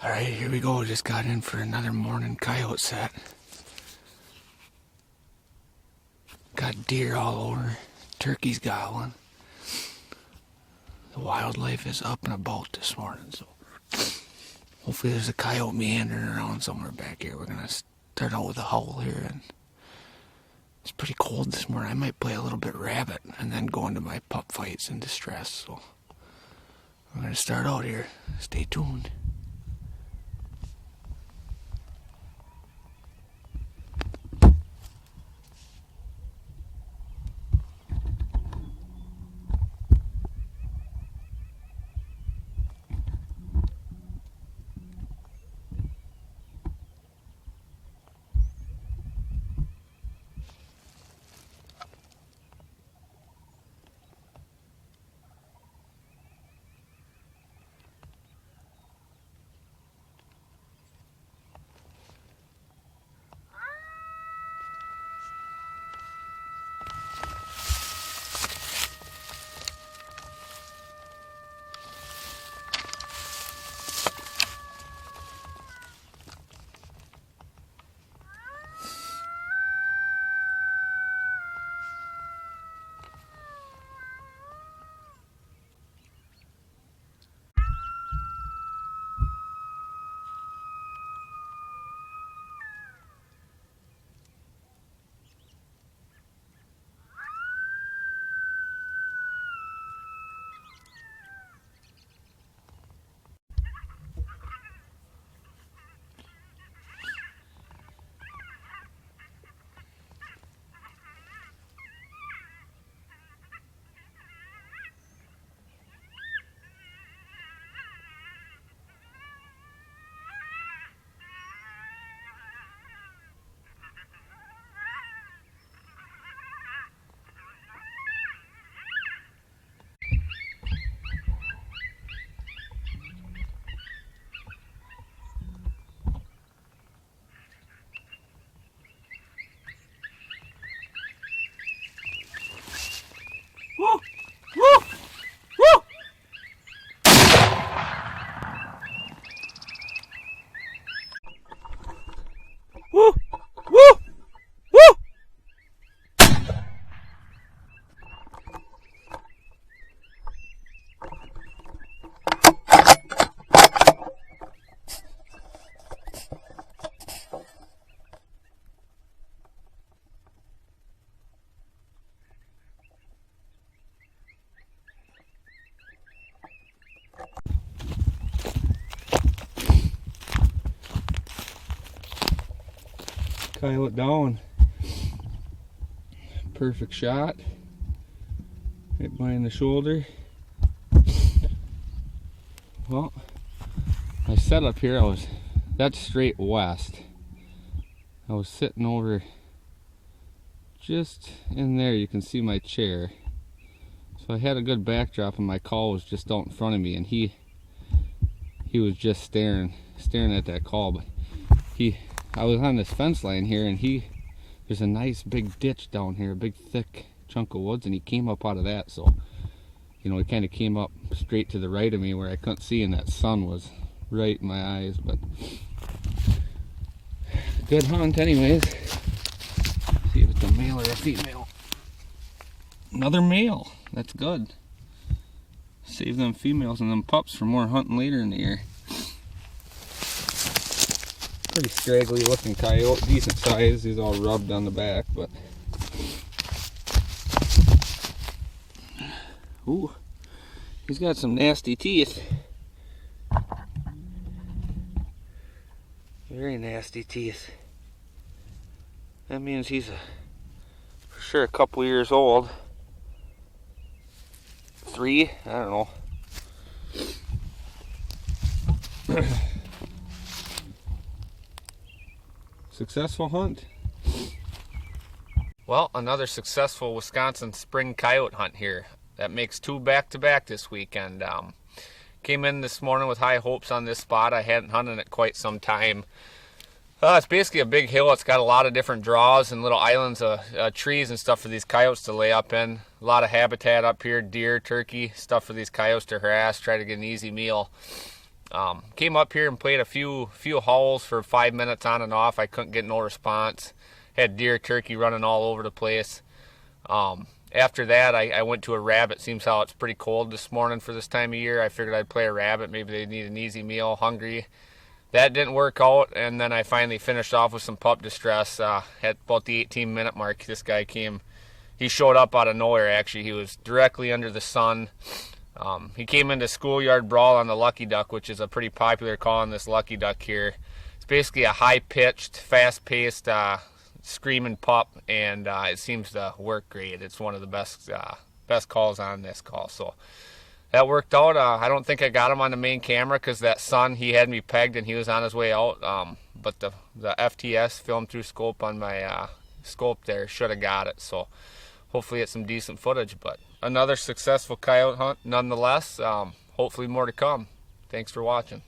Alright, here we go. Just got in for another morning coyote set. Got deer all over. Turkeys gobbling. The wildlife is up and about this morning, so hopefully there's a coyote meandering around somewhere back here. We're gonna start out with a howl here, and it's pretty cold this morning. I might play a little bit rabbit and then go into my pup fights in distress, so we're gonna start out here. Stay tuned. Woo! Woo! Woo! Woo! Woo! Woo! Coyote down. Perfect shot. Right behind the shoulder. Well, my setup here, that's straight west. I was sitting over just in there. You can see my chair. So I had a good backdrop, and my call was just out in front of me, and he was just staring at that call. But I was on this fence line here, and there's a nice big ditch down here, a big thick chunk of woods, and he came up out of that. So, you know, he kind of came up straight to the right of me where I couldn't see, and that sun was right in my eyes. But good hunt anyways. See if it's a male or a female. Another male. That's good. Save them females and them pups for more hunting later in the year. Pretty straggly looking coyote, decent size. He's all rubbed on the back, but ooh, he's got some nasty teeth. Very nasty teeth. That means he's for sure a couple years old. 3, I don't know. Successful hunt. Well, another successful Wisconsin spring coyote hunt here. That makes 2 back-to-back this weekend. Came in this morning with high hopes on this spot. I hadn't hunted it quite some time. It's basically a big hill. It's got a lot of different draws and little islands of trees and stuff for these coyotes to lay up in. A lot of habitat up here, deer, turkey, stuff for these coyotes to harass, try to get an easy meal. Came up here and played a few hauls for 5 minutes on and off. I couldn't get no response. Had deer, turkey running all over the place. After that, I went to a rabbit. Seems how it's pretty cold this morning for this time of year. I figured I'd play a rabbit. Maybe they need an easy meal, hungry. That didn't work out, and then I finally finished off with some pup distress. At about the 18-minute mark, this guy came. He showed up out of nowhere, actually. He was directly under the sun. He came into schoolyard brawl on the lucky duck, which is a pretty popular call on this lucky duck here. It's basically a high-pitched, fast-paced, screaming pup, and it seems to work great. It's one of the best calls on this call. So that worked out. I don't think I got him on the main camera because that sun, he had me pegged and he was on his way out. But the FTS film through scope on my scope there should have got it. So hopefully it's some decent footage. But another successful coyote hunt nonetheless. Hopefully more to come. Thanks for watching.